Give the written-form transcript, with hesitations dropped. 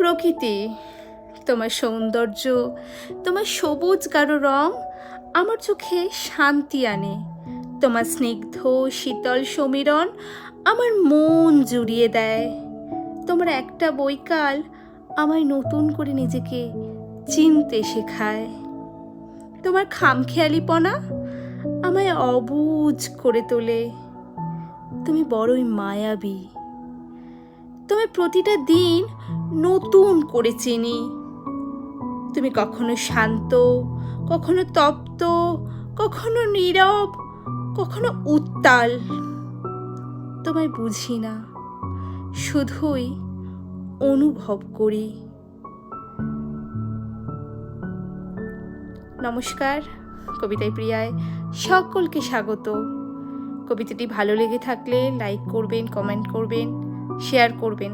প্রকৃতি, তোমার সৌন্দর্য, তোমার সবুজ গাঢ় রং আমার চোখে শান্তি আনে। তোমার স্নিগ্ধ শীতল সমীরণ আমার মন জুড়িয়ে দেয়। তোমার একটা বৈকাল আমায় নতুন করে নিজেকে চিনতে শেখায়। তোমার খামখেয়ালিপনা আমায় অবুঝ করে তোলে। তুমি বড়ই মায়াবী। তুমি প্রতিটা দিন নতুন করে চিনি। তুমি কখনো শান্ত, কখনো তপ্ত, কখনো নীরব, কখনো উত্তাল। তোমায় বুঝি না, শুধুই অনুভব করি। নমস্কার, কবিতায় প্রিয়ায় সকলকে স্বাগত। কবিতাটি ভালো লেগে থাকলে লাইক করবেন, কমেন্ট করবেন, শেয়ার করবেন।